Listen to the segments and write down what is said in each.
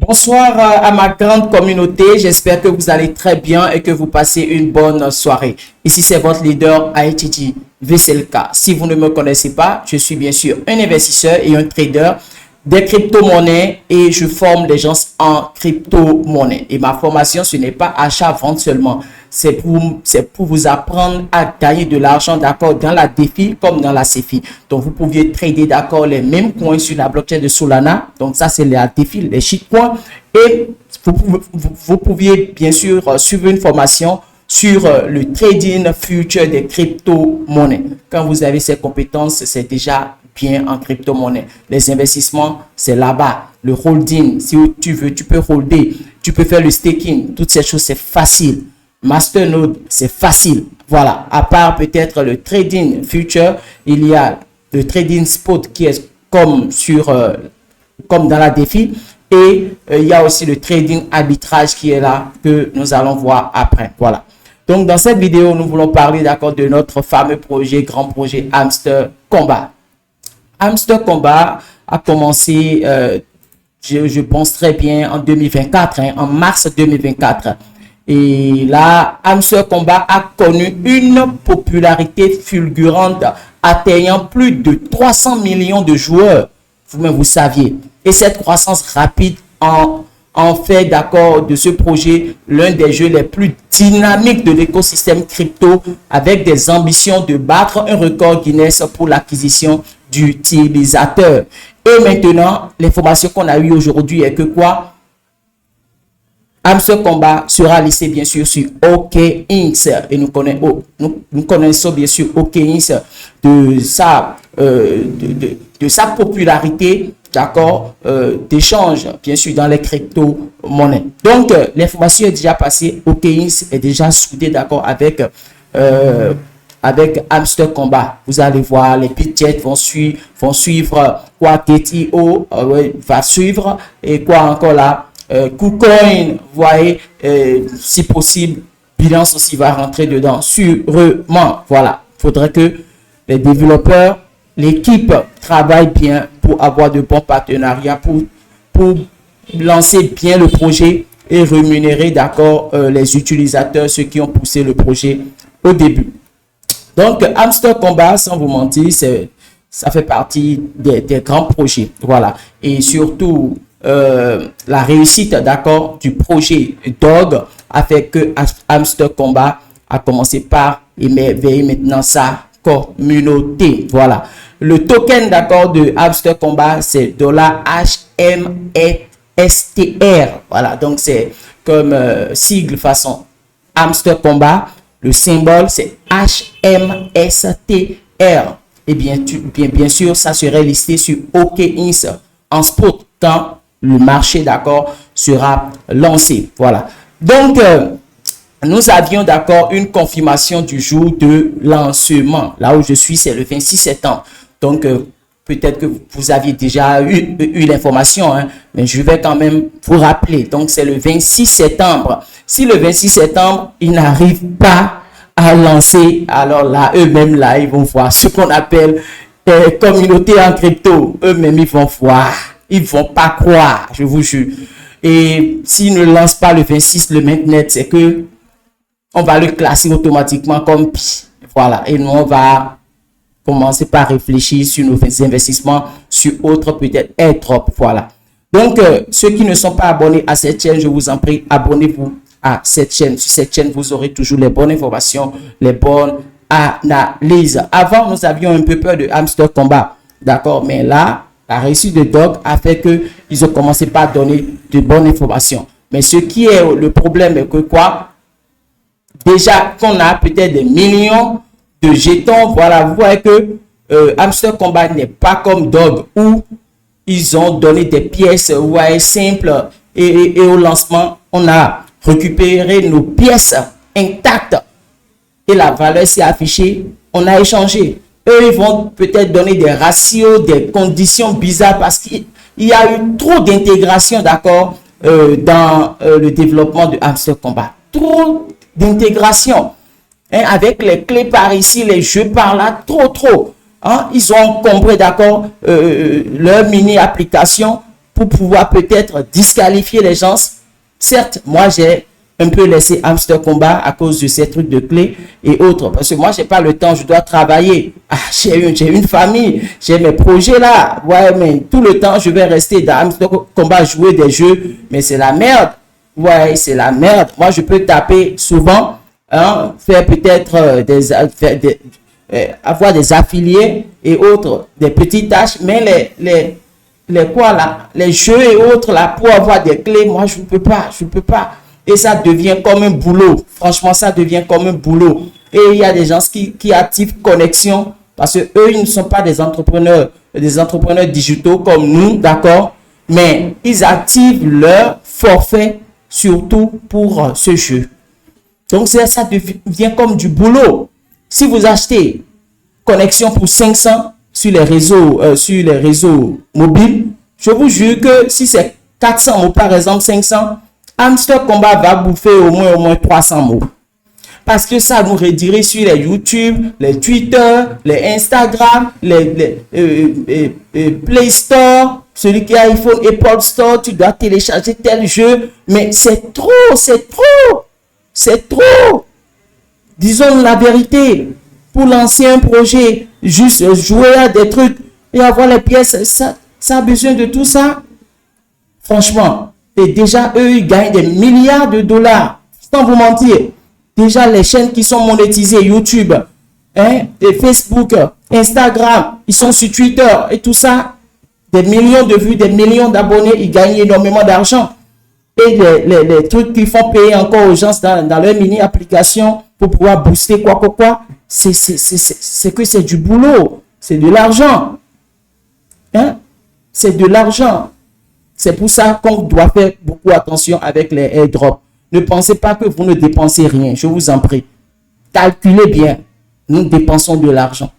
Bonsoir à ma grande communauté, j'espère que vous allez très bien et que vous passez une bonne soirée. Ici c'est votre leader Aïtiti VSLK. Si vous ne me connaissez pas, je suis bien sûr un investisseur et un trader des crypto-monnaies et je forme les gens en crypto-monnaie. Et ma formation, ce n'est pas achat-vente seulement. C'est pour vous apprendre à gagner de l'argent, d'accord, dans la DeFi comme dans la CeFi. Donc, vous pouviez trader, d'accord, les mêmes coins sur la blockchain de Solana. Donc, ça, c'est la DeFi, les shitcoins. Et vous pouviez, bien sûr, suivre une formation sur le trading future des crypto-monnaies. Quand vous avez ces compétences, c'est déjà bien en crypto-monnaie. Les investissements, c'est là-bas. Le holding, si tu veux, tu peux holder. Tu peux faire le staking. Toutes ces choses, c'est facile. Masternode, c'est facile. Voilà. À part peut-être le trading future, il y a le trading spot qui est comme dans la DeFi. Et il y a aussi le trading arbitrage qui est là que nous allons voir après. Voilà. Donc, dans cette vidéo, nous voulons parler d'accord de notre fameux projet, grand projet Hamster Combat. Hamster Combat a commencé, je pense très bien, en 2024, en mars 2024. Et là, Hamster Combat a connu une popularité fulgurante, atteignant plus de 300 millions de joueurs. Vous-même, vous saviez. Et cette croissance rapide en fait, d'accord, de ce projet, l'un des jeux les plus dynamiques de l'écosystème crypto, avec des ambitions de battre un record Guinness pour l'acquisition d'utilisateurs. Et maintenant, l'information qu'on a eue aujourd'hui est que quoi? Hamster Combat sera listé bien sûr sur OKX et nous connaissons bien sûr OKX de sa popularité, d'accord, d'échange bien sûr dans les crypto-monnaies. Donc l'information est déjà passée, OKX est déjà soudé, d'accord, avec Hamster Combat. Vous allez voir, les budgets vont suivre quoi, Get.io va suivre et quoi encore là, KuCoin, vous voyez, si possible, Binance aussi va rentrer dedans, sûrement. Voilà, il faudrait que les développeurs, l'équipe travaille bien pour avoir de bons partenariats, pour lancer bien le projet et rémunérer, d'accord, les utilisateurs, ceux qui ont poussé le projet au début. Donc, Hamster Combat, sans vous mentir, ça fait partie des grands projets. Voilà. Et surtout, la réussite, d'accord, du projet Dog a fait que Hamster Combat a commencé par émerveiller maintenant sa communauté. Voilà. Le token, d'accord, de Hamster Combat, c'est $HMSTR. Voilà. Donc, c'est comme sigle façon Hamster Combat. Le symbole, c'est HMSTR. Et bien sûr, ça serait listé sur OKX en spot quand le marché, d'accord, sera lancé. Voilà. Donc, nous avions, d'accord, une confirmation du jour de lancement. Là où je suis, c'est le 26 septembre. Donc, peut-être que vous aviez déjà eu l'information, hein, mais je vais quand même vous rappeler. Donc, c'est le 26 septembre. Si le 26 septembre, ils n'arrivent pas à lancer, alors là, eux-mêmes, là, ils vont voir ce qu'on appelle communauté en crypto. Eux-mêmes, ils vont voir. Ils vont pas croire, je vous jure. Et s'ils ne lancent pas le 26, le mainnet, c'est que on va le classer automatiquement comme pi. Voilà. Et nous, on va commencer par réfléchir sur nos investissements, sur autres peut-être airdrop. Voilà. Donc, ceux qui ne sont pas abonnés à cette chaîne, je vous en prie, abonnez-vous à cette chaîne. Sur cette chaîne, vous aurez toujours les bonnes informations, les bonnes analyses. Avant, nous avions un peu peur de Hamster Combat. D'accord. Mais là, la réussite de Dog a fait qu'ils ont commencé par donner de bonnes informations. Mais ce qui est le problème est que quoi? Déjà qu'on a peut-être des millions de jetons. Voilà, vous voyez que Hamster Combat n'est pas comme Dog où ils ont donné des pièces simples et au lancement, on a récupéré nos pièces intactes et la valeur s'est affichée. On a échangé. Eux, ils vont peut-être donner des ratios, des conditions bizarres parce qu'il y a eu trop d'intégration, d'accord, dans le développement de Hamster Combat. Trop d'intégration. Hein, avec les clés par ici, les jeux par là, trop. Hein, ils ont encombré, d'accord, leur mini-application pour pouvoir peut-être disqualifier les gens. Certes, moi, j'ai un peu laissé Hamster Combat à cause de ces trucs de clés et autres. Parce que moi, j'ai pas le temps, je dois travailler. Ah, j'ai une famille, j'ai mes projets là. Ouais, mais tout le temps, je vais rester dans Hamster Combat, jouer des jeux. Mais c'est la merde. Ouais, c'est la merde. Moi, je peux taper souvent, hein, faire peut-être avoir des affiliés et autres, des petites tâches. Mais les quoi là, les jeux et autres là, pour avoir des clés, moi, je ne peux pas. Je ne peux pas. Et ça devient comme un boulot. Franchement, ça devient comme un boulot. Et il y a des gens qui activent connexion parce que eux, ils ne sont pas des entrepreneurs digitaux comme nous, d'accord? Mais ils activent leur forfait surtout pour ce jeu. Donc, ça devient comme du boulot. Si vous achetez connexion pour 500 sur les réseaux mobiles, je vous jure que si c'est 400 mots, par exemple 500, Hamster Combat va bouffer au moins 300 mots. Parce que ça nous redirige sur les YouTube, les Twitter, les Instagram, les Play Store, celui qui a iPhone, Apple Store, tu dois télécharger tel jeu. Mais c'est trop, c'est trop, c'est trop. Disons la vérité. Pour lancer un projet, juste jouer à des trucs et avoir les pièces, ça a besoin de tout ça. Franchement. Et déjà, eux, ils gagnent des milliards de dollars. Sans vous mentir. Déjà, les chaînes qui sont monétisées, YouTube, hein, et Facebook, Instagram, ils sont sur Twitter et tout ça. Des millions de vues, des millions d'abonnés, ils gagnent énormément d'argent. Et les trucs qu'ils font payer encore aux gens dans leur mini-application pour pouvoir booster quoi, c'est que c'est du boulot. C'est de l'argent. Hein? C'est de l'argent. C'est pour ça qu'on doit faire beaucoup attention avec les airdrops. Ne pensez pas que vous ne dépensez rien. Je vous en prie. Calculez bien. Nous dépensons de l'argent.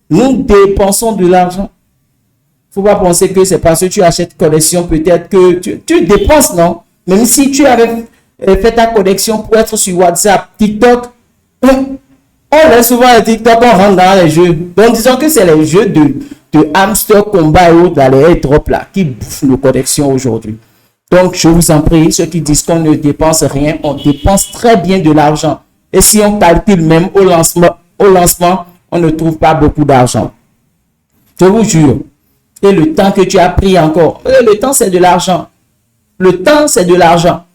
Nous dépensons de l'argent. Il ne faut pas penser que c'est parce que tu achètes connexion, peut-être que tu dépenses, non? Même si tu avais fait ta connexion pour être sur WhatsApp, TikTok, on laisse souvent les TikTok, on rentre dans les jeux. Donc, disons que c'est les jeux de Hamster Combat ou dans les airdrops là qui bouffent nos connexions aujourd'hui. Donc, je vous en prie, ceux qui disent qu'on ne dépense rien, on dépense très bien de l'argent. Et si on calcule même au lancement, on ne trouve pas beaucoup d'argent. Je vous jure. Et le temps que tu as pris encore. Le temps, c'est de l'argent. Le temps, c'est de l'argent.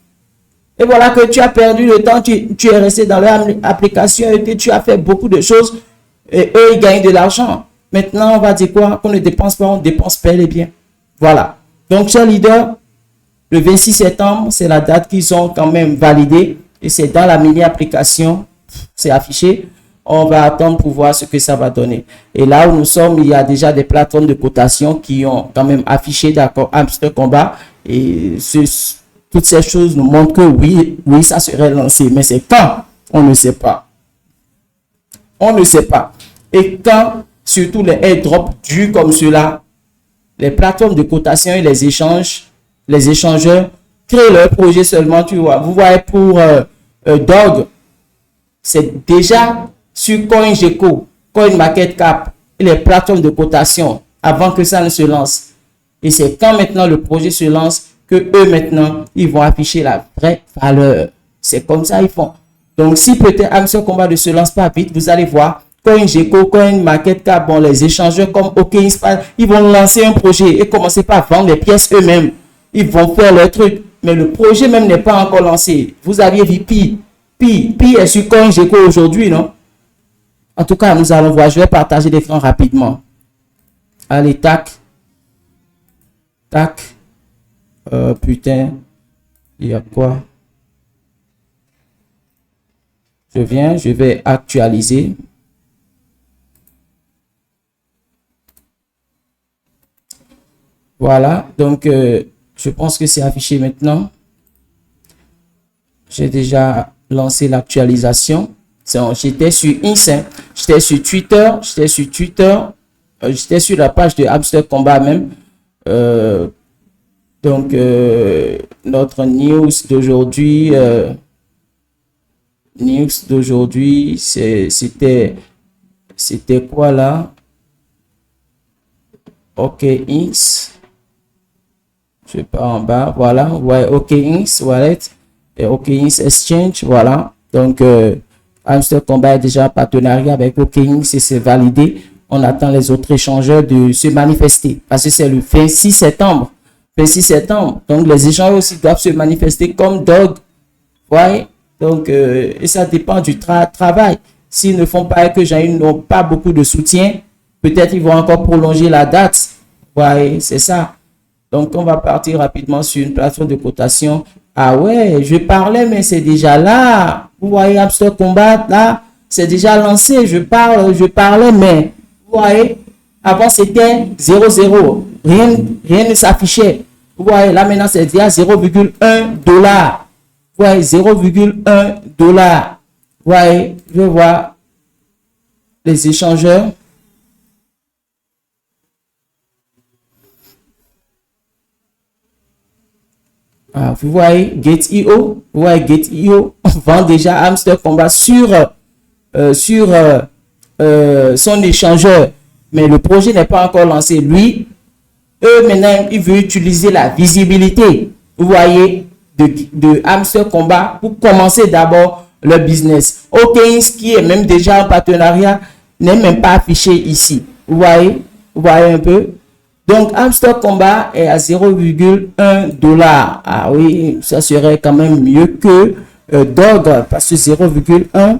Et voilà que tu as perdu le temps, tu es resté dans leur application et que tu as fait beaucoup de choses. Et eux, ils gagnent de l'argent. Maintenant, on va dire quoi? Qu'on ne dépense pas, on dépense bel et bien. Voilà. Donc, chers leaders, le 26 septembre, c'est la date qu'ils ont quand même validée. Et c'est dans la mini-application. C'est affiché. On va attendre pour voir ce que ça va donner. Et là où nous sommes, il y a déjà des plateformes de cotation qui ont quand même affiché d'accord Hamster Combat. Et toutes ces choses nous montrent que oui, ça serait lancé. Mais c'est quand? On ne sait pas. On ne sait pas. Et quand, surtout les airdrops dus comme cela, les plateformes de cotation et les échangeurs créent leur projet seulement, tu vois. Vous voyez, pour Dog, c'est déjà sur CoinGecko, CoinMarketCap et les plateformes de cotation avant que ça ne se lance. Et c'est quand maintenant le projet se lance que eux maintenant, ils vont afficher la vraie valeur. C'est comme ça ils font. Donc si peut-être Hamster Combat ne se lance pas vite, vous allez voir CoinGecko, CoinMarketCap, bon, les échangeurs comme OKInspire, ils vont lancer un projet et commencer par vendre les pièces eux-mêmes. Ils vont faire leur truc. Mais le projet même n'est pas encore lancé. Vous aviez vu Pi est sur CoinGecko aujourd'hui, non? En tout cas, nous allons voir. Je vais partager l'écran rapidement. Allez, tac. Tac. Putain. Il y a quoi? Je vais actualiser. Voilà. Donc, je pense que c'est affiché maintenant. J'ai déjà lancé l'actualisation. J'étais sur X, j'étais sur Twitter, j'étais sur la page de Hamster Combat même. Donc, notre news d'aujourd'hui, c'était quoi là? Ok, X. Je pars en bas, voilà. Ouais, OKX Wallet et OKX Exchange, voilà. Donc, Hamster Combat est déjà en partenariat avec OKX et c'est validé. On attend les autres échangeurs de se manifester parce que c'est le 26 septembre. 26 septembre. Donc, les échangeurs aussi doivent se manifester comme Dog. Ouais. Donc, et ça dépend du travail. S'ils ne font pas et que ils n'ont pas beaucoup de soutien, peut-être ils vont encore prolonger la date. Ouais, c'est ça. Donc, on va partir rapidement sur une plateforme de cotation. Ah ouais, je parlais, mais c'est déjà là. Vous voyez, Hamster Combat, là, c'est déjà lancé. Je parlais, mais vous voyez, avant c'était 0,0. Rien ne s'affichait. Vous voyez, là maintenant c'est déjà 0,1 dollar. Vous voyez, 0,1 dollar. Vous voyez, je vois les échangeurs. Ah, vous voyez, Gate.io, vous voyez, Gate.io vend déjà Hamster Combat sur son échangeur. Mais le projet n'est pas encore lancé. Lui, eux, maintenant, ils veulent utiliser la visibilité, vous voyez, de Hamster Combat pour commencer d'abord leur business. OKX, qui est même déjà en partenariat, n'est même pas affiché ici. Vous voyez un peu. Donc, Hamster Combat est à 0,1 dollar. Ah oui, ça serait quand même mieux que Dog, parce que 0,1,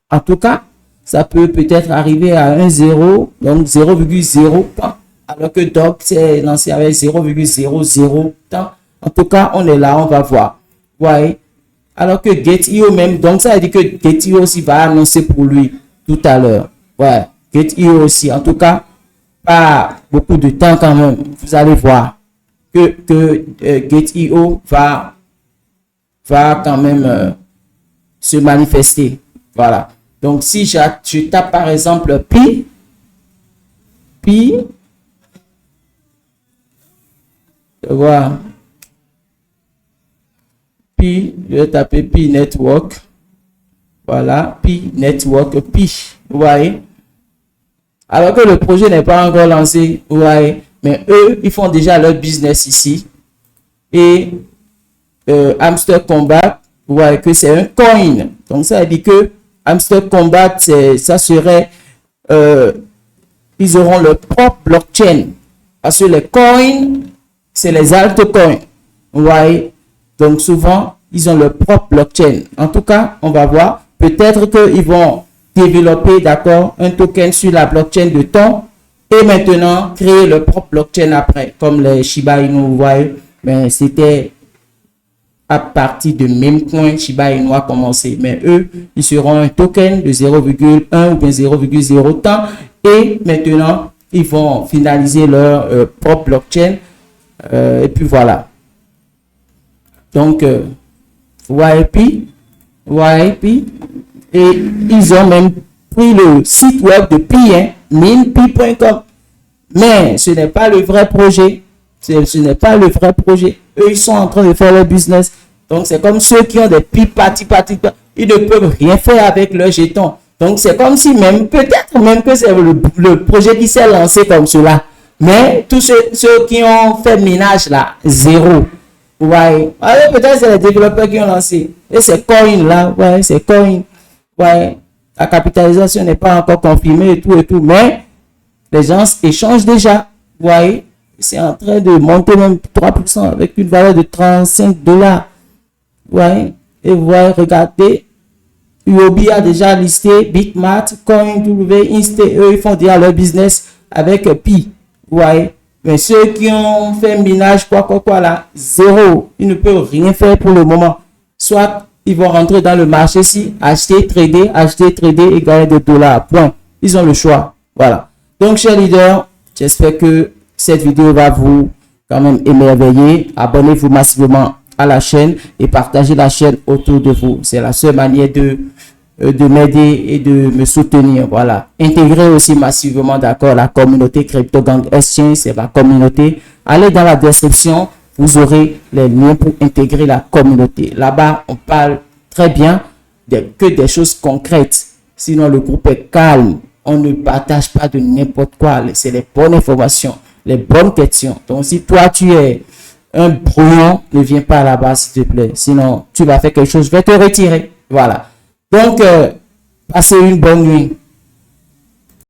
en tout cas, ça peut peut-être arriver à 1 0, donc 0,0 temps, alors que Dog c'est lancé avec 0,00 temps. En tout cas, on est là, on va voir. Ouais. Alors que Gate.io même, donc ça veut dire que Gate.io aussi va annoncer pour lui tout à l'heure. Ouais, Gate.io aussi, en tout cas, pas beaucoup de temps quand même. Vous allez voir que Gate.io va quand même se manifester. Voilà. Donc, si je tape par exemple Pi, je vois Pi, je vais taper Pi Network. Voilà, Pi Network, Pi. Vous voyez? Alors que le projet n'est pas encore lancé, vous voyez? Mais eux, ils font déjà leur business ici. Et Hamster Combat, vous voyez que c'est un coin. Donc, ça veut dire que Hamster Combat, ça serait, ils auront leur propre blockchain. Parce que les coins, c'est les altcoins. Vous voyez? Donc, souvent, ils ont leur propre blockchain. En tout cas, on va voir. Peut-être qu'ils vont développer, d'accord, un token sur la blockchain de temps et maintenant créer leur propre blockchain après, comme les Shiba Inu, vous voyez. Mais c'était à partir de même coin Shiba Inu a commencé. Mais eux, ils seront un token de 0,1 ou bien 0,0 temps et maintenant, ils vont finaliser leur propre blockchain et puis voilà. Donc, YP, et ils ont même pris le site web de Pi, minpi.com. Mais ce n'est pas le vrai projet. Ce n'est pas le vrai projet. Eux, ils sont en train de faire leur business. Donc, c'est comme ceux qui ont des Pi party. Ils ne peuvent rien faire avec leurs jetons. Donc, c'est comme si même, peut-être même que c'est le projet qui s'est lancé comme cela. Mais tous ceux qui ont fait minage là, zéro. Ouais. Alors, peut-être c'est les développeurs qui ont lancé. Et c'est coin là. Ouais, c'est coin. Ouais. La capitalisation n'est pas encore confirmée et tout. Mais les gens échangent déjà. Vous voyez, c'est en train de monter même 3% avec une valeur de 35 dollars. Vous voyez, et vous voyez, regardez, Huobi a déjà listé Bitmart, CoinW, eux, ils font déjà leur business avec Pi. Vous voyez, mais ceux qui ont fait minage, quoi là, zéro. Ils ne peuvent rien faire pour le moment. Soit ils vont rentrer dans le marché ici, acheter, trader et gagner des dollars. Point. Ils ont le choix. Voilà. Donc, chers leaders, j'espère que cette vidéo va vous quand même émerveiller. Abonnez-vous massivement à la chaîne et partagez la chaîne autour de vous. C'est la seule manière de m'aider et de me soutenir. Voilà. Intégrez aussi massivement, d'accord, la communauté CryptoGang Exchange, c'est ma communauté. Allez dans la description, vous aurez les liens pour intégrer la communauté. Là-bas, on parle très bien que des choses concrètes. Sinon, le groupe est calme. On ne partage pas de n'importe quoi. C'est les bonnes informations, les bonnes questions. Donc, si toi, tu es un brouillon, ne viens pas là-bas, s'il te plaît. Sinon, tu vas faire quelque chose, je vais te retirer. Voilà. Donc, passez une bonne nuit.